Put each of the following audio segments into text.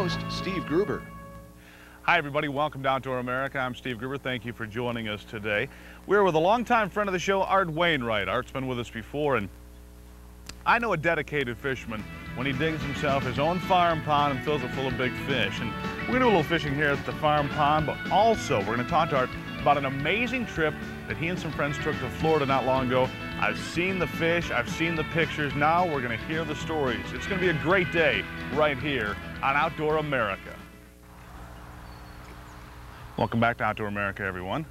host, Steve Gruber. Hi everybody, welcome to Outdoor America. I'm Steve Gruber. Thank you for joining us today. We're with a longtime friend of the show, Art Wainwright. Art's been with us before, and I know a dedicated fisherman when he digs himself his own farm pond and fills it full of big fish. And we're gonna do a little fishing here at the farm pond, but also we're gonna talk to Art about an amazing trip that he and some friends took to Florida not long ago. I've seen the fish, I've seen the pictures, now we're gonna hear the stories. It's gonna be a great day right here on Outdoor America. Welcome back to Outdoor America, everyone.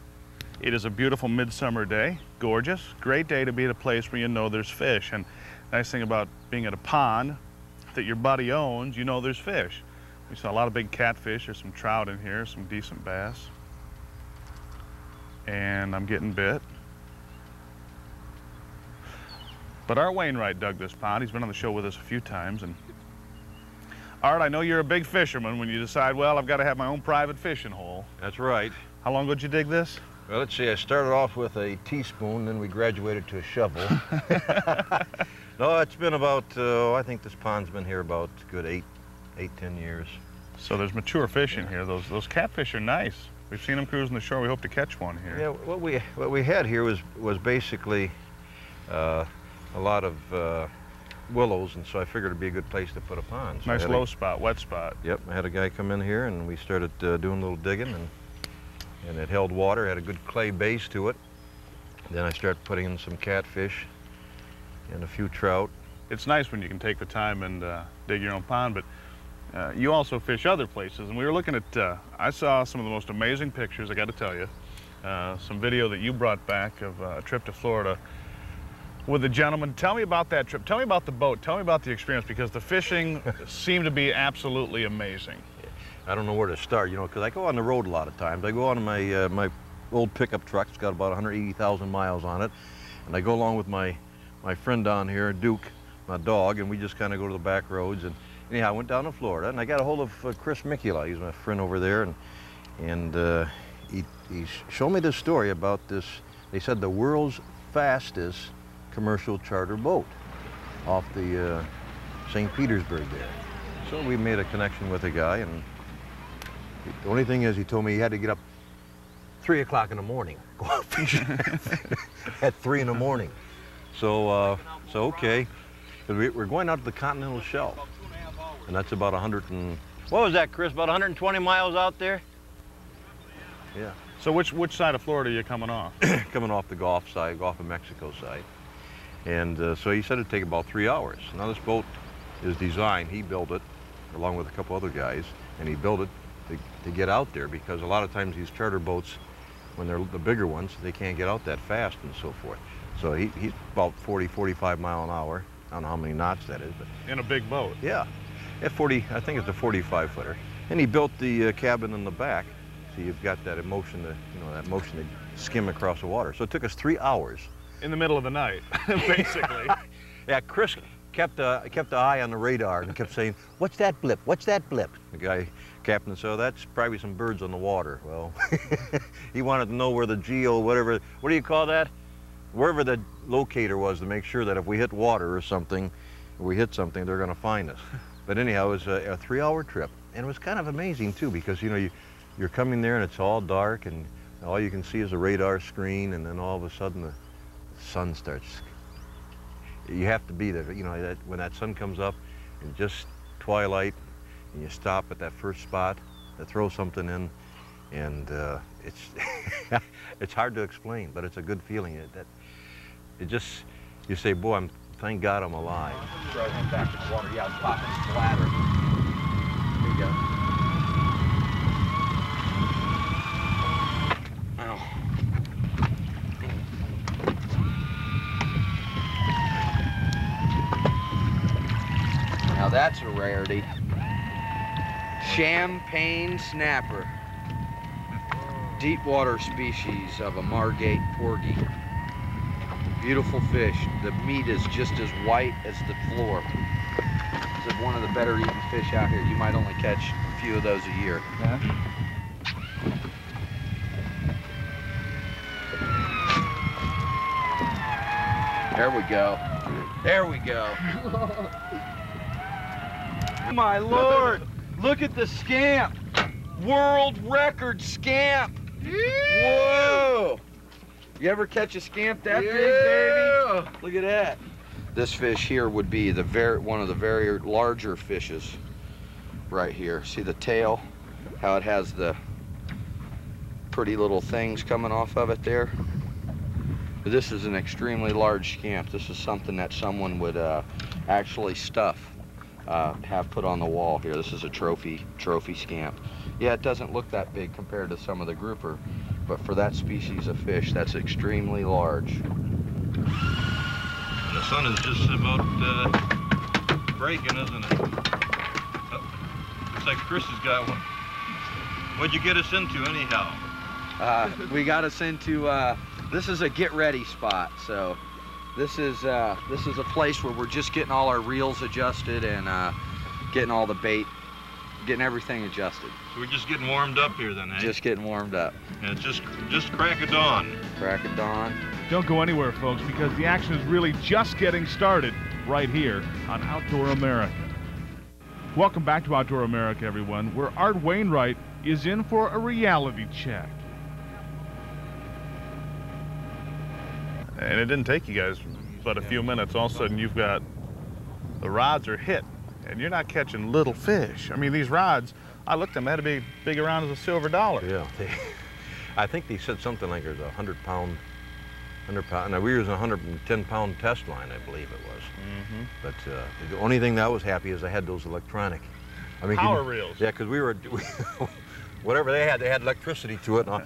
It is a beautiful midsummer day, gorgeous, great day to be at a place where you know there's fish. And nice thing about being at a pond that your buddy owns, you know there's fish. We saw a lot of big catfish, there's some trout in here, some decent bass. And I'm getting bit. But Art Wainwright dug this pond. He's been on the show with us a few times. And Art, I know you're a big fisherman when you decide, well, I've got to have my own private fishing hole. That's right. How long ago did you dig this? Well, let's see, I started off with a teaspoon, then we graduated to a shovel. No, it's been about, I think this pond's been here about a good 10 years. So there's mature fish in here. Those catfish are nice. We've seen them cruising the shore. We hope to catch one here. Yeah, what we had here was basically a lot of willows, and so I figured it'd be a good place to put a pond. So nice low spot, wet spot. Yep, I had a guy come in here and we started doing a little digging, and it held water, had a good clay base to it. Then I started putting in some catfish and a few trout. It's nice when you can take the time and dig your own pond, but you also fish other places. And we were looking at, I saw some of the most amazing pictures, I got to tell you. Some video that you brought back of a trip to Florida with a gentleman. Tell me about that trip. Tell me about the boat. Tell me about the experience, because the fishing seemed to be absolutely amazing. I don't know where to start, you know, because I go on the road a lot of times. I go on my my old pickup truck. It's got about 180,000 miles on it, and I go along with my friend down here, Duke, my dog, and we just kind of go to the back roads. And anyhow, I went down to Florida, and I got a hold of Chris Mikula. He's my friend over there, and he showed me this story about this. They said the world's fastest commercial charter boat off the St. Petersburg there. So we made a connection with a guy, and the only thing is he told me he had to get up 3 o'clock in the morning, go out fishing at 3 in the morning. So okay, we're going out to the continental shelf, and that's about 100 and, what was that, Chris, about 120 miles out there? Yeah. So which side of Florida are you coming off? Coming off the Gulf side, Gulf of Mexico side. And so he said it'd take about 3 hours. Now this boat is designed, he built it, along with a couple other guys, and he built it to get out there, because a lot of times these charter boats, when they're the bigger ones, they can't get out that fast and so forth. So he's about 40, 45 mile an hour. I don't know how many knots that is, but. In a big boat? Yeah, at 40, I think it's a 45-footer. And he built the cabin in the back, so you've got that motion to skim across the water. So it took us 3 hours. In the middle of the night, basically. Yeah, Chris kept the eye on the radar and kept saying, "What's that blip? What's that blip?" The guy, captain, said, "Oh, that's probably some birds on the water." Well, he wanted to know where the what do you call that? Wherever the locator was, to make sure that if we hit water or something, or we hit something, they're going to find us. But anyhow, it was a 3-hour trip, and it was kind of amazing too, because you know you're coming there and it's all dark, and all you can see is a radar screen, and then all of a sudden the sun starts. You have to be there, you know, when that sun comes up and just twilight, and you stop at that first spot to throw something in, and it's it's hard to explain, but it's a good feeling. You say, boy, thank God I'm alive. Throw him back in the water. Yeah, I'm popping splatter. There you go. Now that's a rarity. Champagne snapper. Deep water species of a Margate porgy. Beautiful fish. The meat is just as white as the floor. This is one of the better eaten fish out here. You might only catch a few of those a year. Yeah. There we go. There we go. My Lord! Look at the scamp. World record scamp. Whoa. You ever catch a scamp that big, baby? Look at that. This fish here would be one of the very larger fishes right here. See the tail? How it has the pretty little things coming off of it there? This is an extremely large scamp. This is something that someone would actually stuff, have put on the wall here. This is a trophy scamp. Yeah, it doesn't look that big compared to some of the grouper, but for that species of fish, that's extremely large. And the sun is just about breaking, isn't it? Looks like Chris has got one. What'd you get us into anyhow? We got us into, this is a get ready spot. So this is a place where we're just getting all our reels adjusted and getting all the bait, getting everything adjusted. So we're just getting warmed up here then, eh? Just getting warmed up. And it's just crack of dawn. Crack of dawn. Don't go anywhere, folks, because the action is really just getting started right here on Outdoor America. Welcome back to Outdoor America, everyone, where Art Wainwright is in for a reality check. And it didn't take you guys but a few minutes. All of a sudden, you've got the rods are hit, and you're not catching little fish. I mean, these rods, I looked at them, they had to be big around as a silver dollar. Yeah, I think they said something like there's a 100 pound. Now we were using a 110-pound test line, I believe it was. Mm-hmm. But the only thing that I was happy is I had those electronic. I mean, power reels. Yeah, because we were, whatever they had electricity to it. And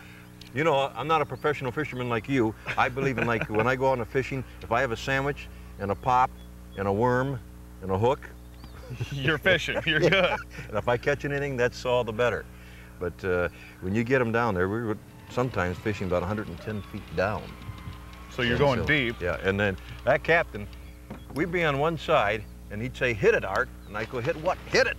you know, I'm not a professional fisherman like you. I believe in, like, when I go on a fishing, if I have a sandwich and a pop and a worm and a hook, you're fishing, you're good. And if I catch anything, that's all the better. But when you get them down there, we were sometimes fishing about 110 feet down. So you're going deep. Yeah, and then that captain, we'd be on one side, and he'd say, "Hit it, Art," and I'd go, "Hit what?" "Hit it."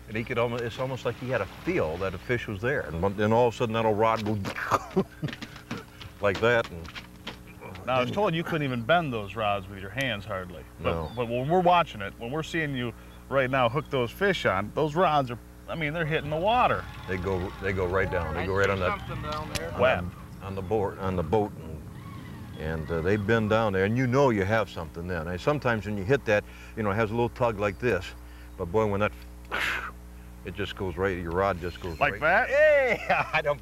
And he could almost, it's almost like he had a feel that a fish was there. And then all of a sudden, that old rod would go like that. And now, I was told you couldn't even bend those rods with your hands hardly. No. But when we're watching it, when we're seeing you right now hook those fish on, those rods are, I mean, they're hitting the water. They go right down. They go right on that, web. On the boat, and they bend down there, and you know you have something then. And sometimes when you hit that, you know, it has a little tug like this, but boy, when that, it just goes right, your rod just goes like right. that? Hey, I don't.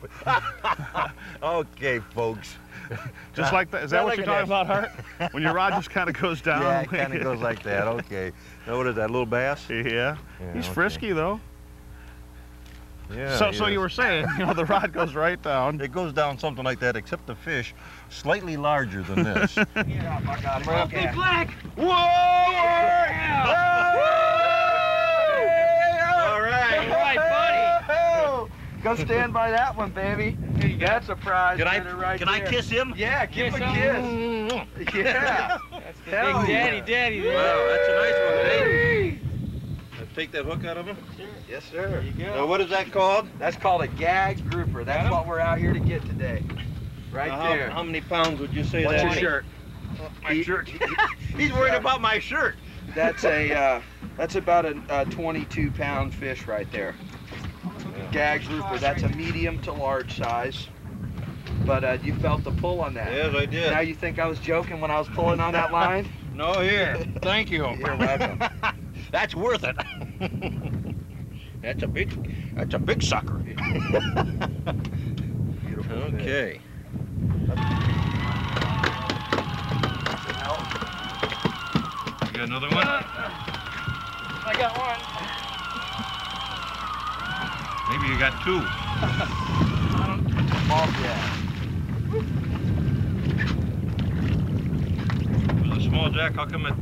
Okay, folks. Just like that? Is that what you're talking about, Art? When your rod just kind of goes down? Yeah, it kind of goes like that. Okay. Now, what is that, little bass? Yeah. He's okay. Frisky, though. Yeah. So you were saying, you know, the rod goes right down. It goes down something like that, except the fish slightly larger than this. Yeah, I got it. Okay. Black! Whoa! Yeah. All right. All right, buddy. Go stand by that one, baby. That's a prize. Can right I there. kiss him? Yeah, give him a Kiss kiss. Yeah. That's the Hell big yeah. daddy there. Wow, that's a nice one, eh? Take that hook out of him. Yes, sir. There you Now, what is that called? That's called a gag grouper. That's what we're out here to get today. Right there. How many pounds would you say What's that your is? shirt? My shirt. He's worried about my shirt. That's a that's about a 22-pound fish right there. Gag grouper. That's a medium to large size. But you felt the pull on that. Yes, I did. Now you think I was joking when I was pulling on that line? No, here. Thank you. You're welcome. That's worth it. That's a big sucker. Beautiful. Okay. You got another one? I got one. Maybe you got two. Small jack. It was a small jack. How come it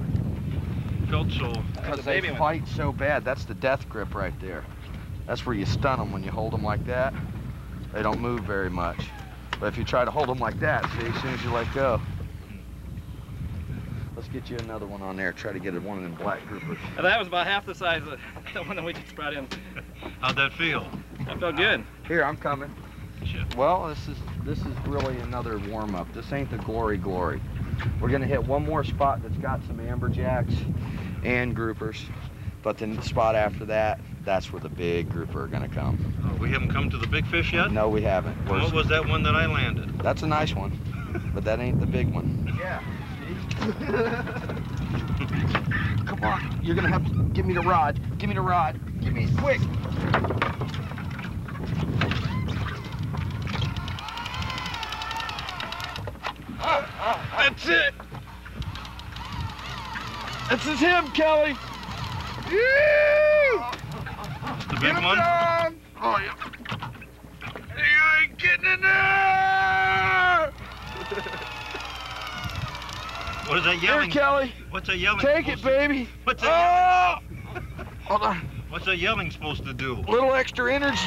felt so? Because they fight so bad. That's the death grip right there. That's where you stun them when you hold them like that. They don't move very much. But if you try to hold them like that, see, as soon as you let go. Let's get you another one on there. Try to get one of them black groupers. And that was about half the size of the one that we just brought in. How'd that feel? That felt good. Here, I'm coming. Shit. Well, this is really another warm-up. This ain't the glory. We're gonna hit one more spot that's got some amberjacks and groupers, but then the spot after that, that's where the big grouper are gonna come. Oh, we haven't come to the big fish yet? No, we haven't. What was that one that I landed? That's a nice one, but that ain't the big one. Yeah. Come on, you're gonna have to give me the rod. Give me the rod. Give me it quick. That's it. This is him, Kelly. The big one? Oh, yeah. You ain't getting in there. What is that Here, yelling? Kelly. What's that yelling? Take it, baby. What's that? Oh! Hold on. What's that yelling supposed to do? A little extra energy.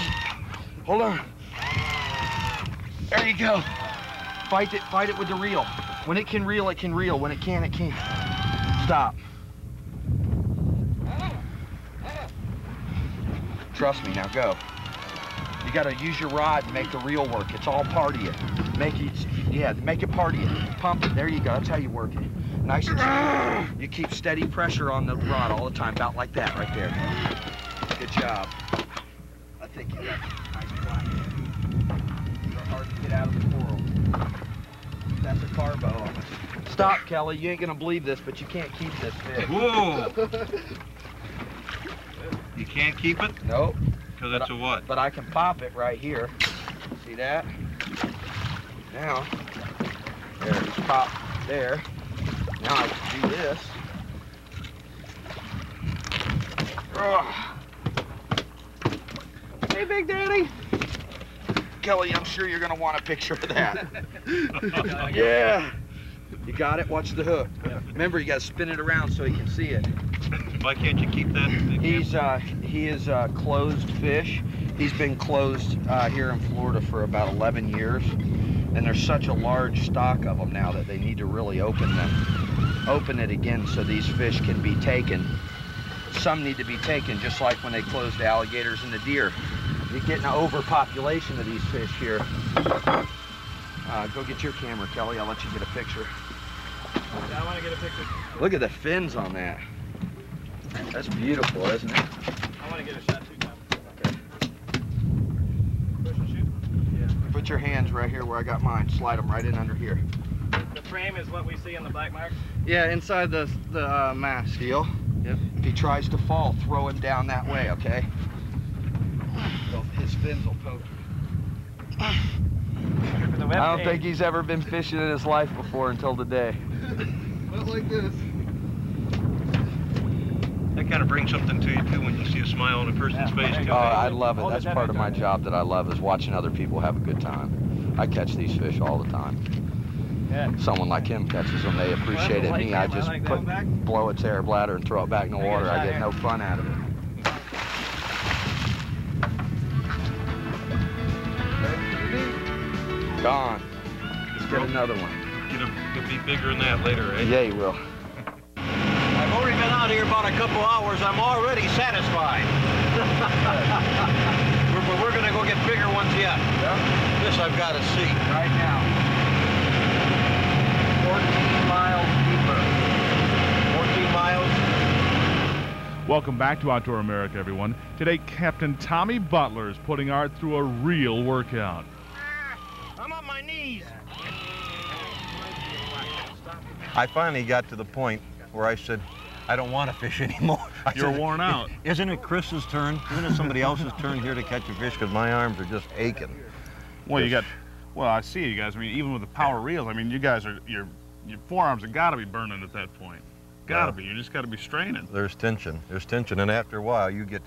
Hold on. There you go. Fight it with the reel. When it can reel, it can reel. When it can't, it can't. Stop. Trust me, now go. You gotta use your rod and make the reel work. It's all part of you. Make it part of you. Pump it, there you go, that's how you work it. Nice and slow. You keep steady pressure on the rod all the time, about like that right there. Good job. I think you got nice flat. They're hard to get out of the coral. That's a carbo. Stop, Kelly, you ain't gonna believe this, but you can't keep this fish. Whoa! You can't keep it? Nope. Because it's a what? But I can pop it right here. See that? Now, there, it's popped there. Now I can do this. Ugh. Hey, Big Daddy. Kelly, I'm sure you're gonna want a picture of that. Yeah. You got it? Watch the hook. Remember, you gotta spin it around so he can see it. Why can't you keep that? He is a closed fish. He's been closed here in Florida for about 11 years, and there's such a large stock of them now that they need to really open it again so these fish can be taken. Some need to be taken, just like when they closed the alligators and the deer. You're getting an overpopulation of these fish here. Go get your camera, Kelly. I'll let you get a picture. Yeah, I want to get a picture. Look at the fins on that. That's beautiful, isn't it? I want to get a shot too, Tom. Okay. Push and shoot? Yeah. Put your hands right here where I got mine. Slide them right in under here. The frame is what we see in the black marks? Yeah, inside the mask. Feel? Yep. If he tries to fall, throw him down that way, okay? His fins will poke you. I don't think he's ever been fishing in his life before until today. Not like this. That kind of brings something to you too when you see a smile on a person's face. Oh, I love it. That's part of my job that I love, is watching other people have a good time. I catch these fish all the time. Yeah. Someone like him catches them, they appreciate it. Me, I just blow its air bladder and throw it back in the water. I get no fun out of it. Gone. Let's get another one. It'll be bigger than that later, eh? Yeah, he will. I've already been out here about a couple hours. I'm already satisfied. we're going to go get bigger ones yet. Yeah. This I've got to see. Right now. 14 miles deeper. 14 miles. Welcome back to Outdoor America, everyone. Today, Captain Tommy Butler is putting Art through a real workout. I'm on my knees. I finally got to the point where I said, I don't want to fish anymore. You're worn out. Isn't it Chris's turn? Isn't it somebody else's turn here to catch a fish? Because my arms are just aching. Well, I see you guys. I mean, even with the power reels, I mean, you guys are, your forearms have got to be burning at that point. Got to be. You just got to be straining. There's tension. There's tension, and after a while, you get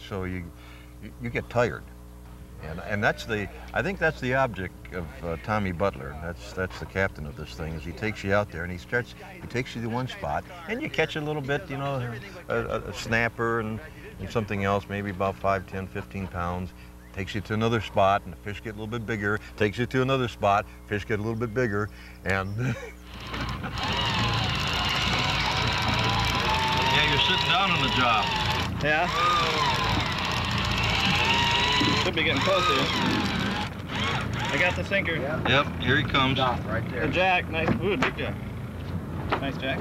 get tired. And I think that's the object of Tommy Butler. That's the captain of this thing, is he takes you out there and he takes you to one spot and you catch a little bit, you know, a snapper and something else, maybe about 5, 10, 15 pounds. Takes you to another spot and the fish get a little bit bigger. Takes you to another spot, fish get a little bit bigger, and yeah, you're sitting down on the job. Yeah. Should be getting close here. I got the sinker. Yep, here he comes. Right there. The jack, nice. Ooh, big jack. Nice jack.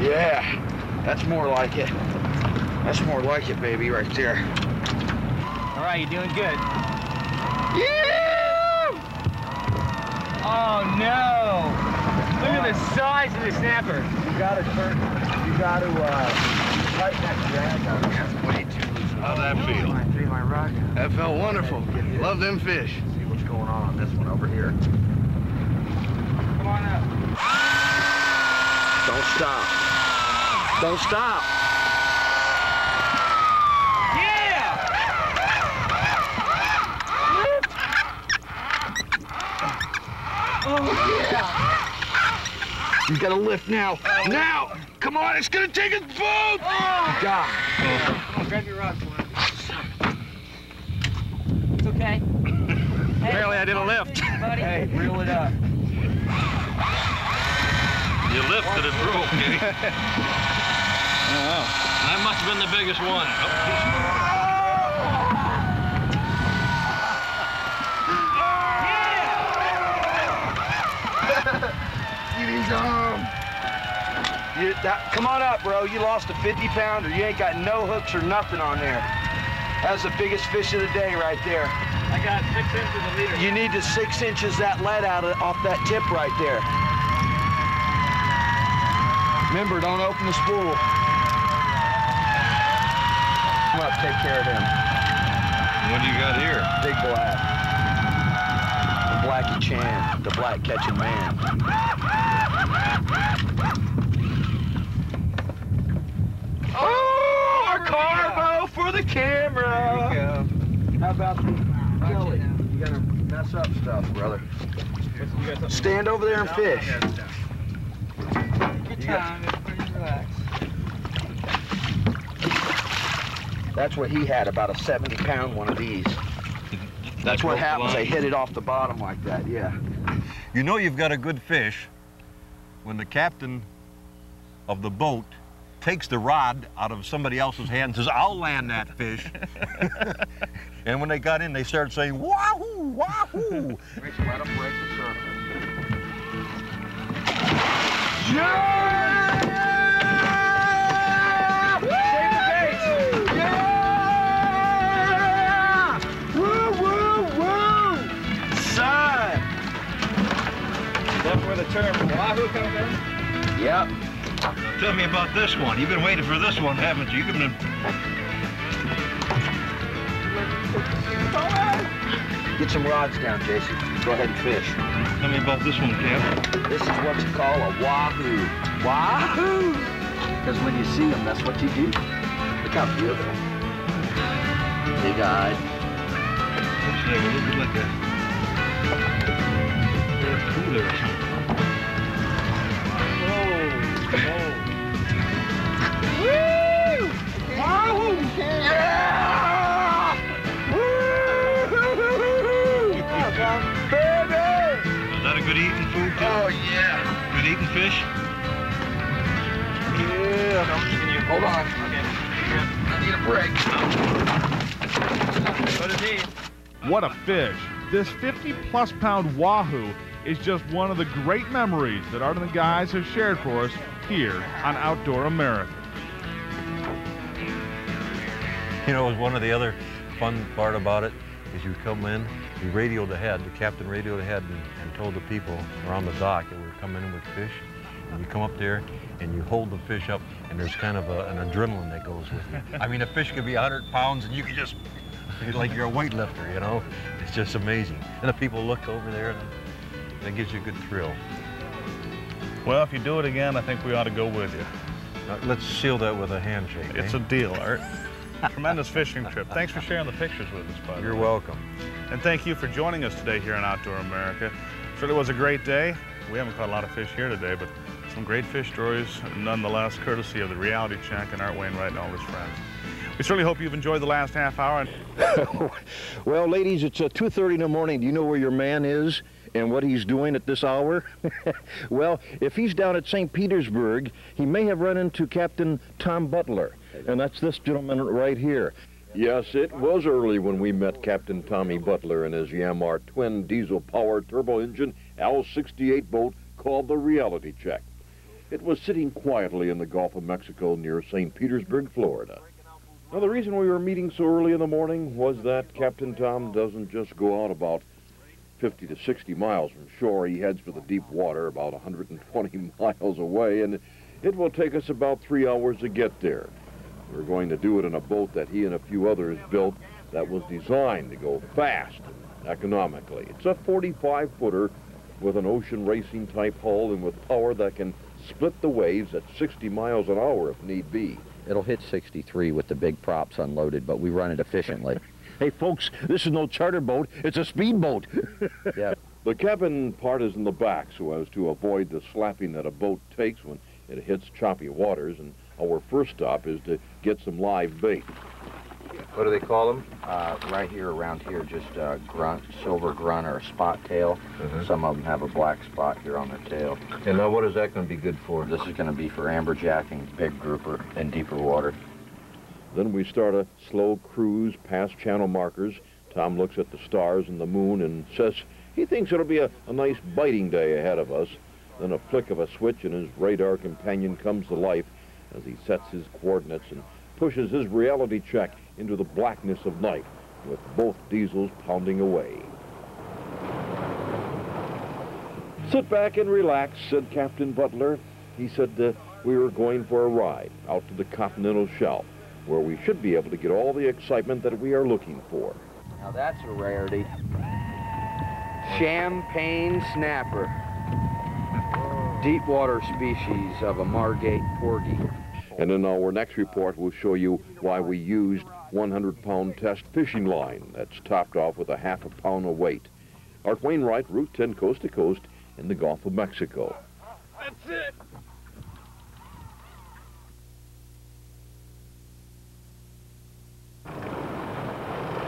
Yeah, that's more like it. That's more like it, baby, right there. All right, you're doing good. Yeah! Oh no! Look at the size of the snapper. You gotta tighten that drag on. That's way too loose. How'd that feel? My rod. That felt wonderful. Love them fish. See what's going on this one over here. Come on up. Don't stop. Don't stop. Yeah! Oh yeah! You gotta lift now. Now! Come on, it's gonna take us both! Oh. God. Oh, grab your rod. It's okay. Apparently I did a lift. Buddy. Hey, reel it up. You lifted it through, okay? That must have been the biggest one. Get his arm. Come on up, bro. You lost a 50-pounder. You ain't got no hooks or nothing on there. That's the biggest fish of the day right there. I got 6 inches of leader. You need to 6 inches that lead off that tip right there. Remember, don't open the spool. Come up, take care of him. What do you got here? Big black. The Blackie Chan, the black catching man. Oh, our carbo for the camera. There you go. How about the jelly? You gotta mess up stuff, brother. Stand over there and fish. Good time. Everybody relax. That's what he had, about a 70-pound one of these. That's what happens. They hit it off the bottom like that, yeah. You know you've got a good fish when the captain of the boat takes the rod out of somebody else's hand and says, I'll land that fish. And when they got in, they started saying, wahoo, wahoo. Let them break the surface. Yeah! Shake the base! Yeah! Woo, woo, woo! Son! That's where the term wahoo comes from? Yep. Tell me about this one. You've been waiting for this one, haven't you? You've been... Get some rods down, Jason. Go ahead and fish. Tell me about this one, Cap. This is what you call a wahoo. Wahoo! Because when you see them, that's what you do. Look how beautiful. Big-eyed. Looks like a little bit like a cooler or something. Woo! Wahoo! Yeah! Woo! Baby! Is that a good eating food, too? Oh, yeah. Good eating fish? Yeah. Hold on. Okay. I need a break. So does he. What a fish. This 50-plus pound wahoo is just one of the great memories that Art and the guys have shared for us here on Outdoor America. You know, one of the other fun part about it is you come in, you radioed ahead, the captain radioed ahead and told the people around the dock that we're coming in with fish. And you come up there and you hold the fish up and there's kind of an adrenaline that goes with it. I mean, a fish could be 100 pounds and you could just, like you're a weightlifter, you know? It's just amazing. And the people look over there and that gives you a good thrill. Well, if you do it again, I think we ought to go with you. Let's seal that with a handshake. It's a deal, Art. Tremendous fishing trip. Thanks for sharing the pictures with us, by the way. You're welcome. And thank you for joining us today here on Outdoor America. Certainly was a great day. We haven't caught a lot of fish here today, but some great fish stories nonetheless, courtesy of the Reality Check and Art Wainwright and all his friends. We certainly hope you've enjoyed the last half hour. Well, ladies, it's 2:30 in the morning. Do you know where your man is and what he's doing at this hour? Well, if he's down at St. Petersburg, he may have run into Captain Tom Butler, and that's this gentleman right here. Yes, it was early when we met Captain Tommy Butler and his Yanmar twin diesel-powered turbo-engine L68 boat called the Reality Check. It was sitting quietly in the Gulf of Mexico near St. Petersburg, Florida. Now, the reason we were meeting so early in the morning was that Captain Tom doesn't just go out about 50 to 60 miles from shore. He heads for the deep water about 120 miles away, and it will take us about 3 hours to get there. We're going to do it in a boat that he and a few others built that was designed to go fast and economically. It's a 45-footer with an ocean racing type hull and with power that can split the waves at 60 miles an hour if need be. It'll hit 63 with the big props unloaded, but we run it efficiently. Hey folks, this is no charter boat, it's a speedboat. Yeah. The cabin part is in the back so as to avoid the slapping that a boat takes when it hits choppy waters, and our first stop is to get some live bait. What do they call them? Right here, around here, just grunt, silver grunt, or a spot tail. Some of them have a black spot here on their tail. And now what is that going to be good for? This is going to be for amberjacking, big grouper, in deeper water. Then we start a slow cruise past channel markers. Tom looks at the stars and the moon and says he thinks it'll be a nice biting day ahead of us. Then a flick of a switch and his radar companion comes to life as he sets his coordinates and pushes his reality check into the blackness of night with both diesels pounding away. Sit back and relax, said Captain Butler. He said we were going for a ride out to the continental shelf, where we should be able to get all the excitement that we are looking for. Now that's a rarity. Champagne snapper. Deep water species of a Margate porgy. And in our next report, we'll show you why we used 100-pound test fishing line that's topped off with a half a pound of weight. Art Wainwright, Route 10 coast to coast in the Gulf of Mexico. That's it.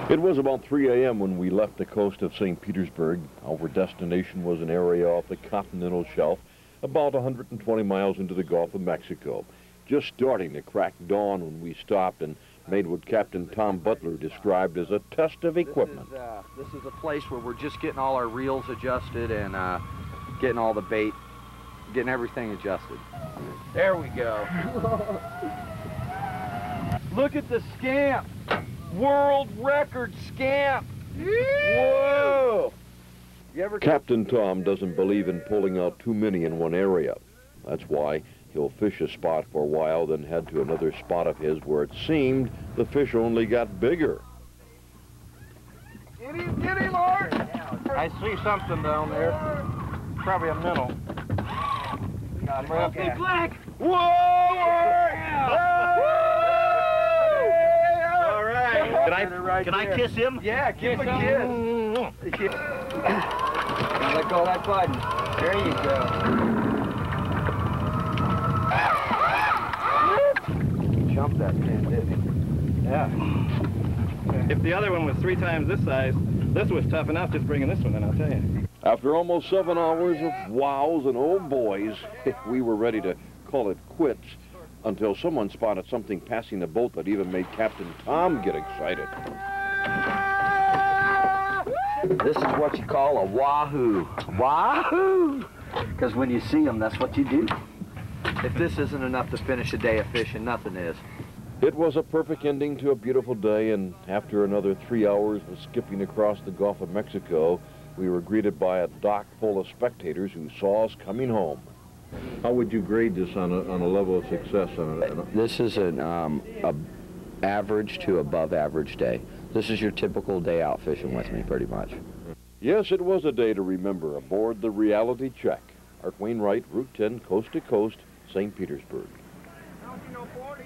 It was about 3 a.m. when we left the coast of St. Petersburg. Our destination was an area off the continental shelf, about 120 miles into the Gulf of Mexico. Just starting to crack dawn when we stopped and made what Captain Tom Butler described as a test of equipment. This is a place where we're just getting all our reels adjusted and getting all the bait, getting everything adjusted. There we go. Look at the scamp. World record scamp. Whoa. Captain Tom doesn't believe in pulling out too many in one area. That's why he'll fish a spot for a while, then head to another spot of his where it seemed the fish only got bigger. Get him, Art. I see something down there. Probably a minnow. Got him. Okay. Big black. Whoa! All right. Can I kiss him? Yeah, give him a kiss. Let go of that button. There you go. Jump that pin, didn't he? Yeah. If the other one was 3 times this size, this was tough enough just bringing this one in, I'll tell you. After almost 7 hours of wows and oh boys, we were ready to call it quits until someone spotted something passing the boat that even made Captain Tom get excited. This is what you call a wahoo. Wahoo! Because when you see them, that's what you do. If this isn't enough to finish a day of fishing, nothing is. It was a perfect ending to a beautiful day, and after another 3 hours of skipping across the Gulf of Mexico, we were greeted by a dock full of spectators who saw us coming home. How would you grade this on a level of success? This is an average to above average day. This is your typical day out fishing with me, pretty much. Yes, it was a day to remember aboard the Reality Check. Art Wainwright, Route 10, coast to coast, St. Petersburg. Don't you know 40?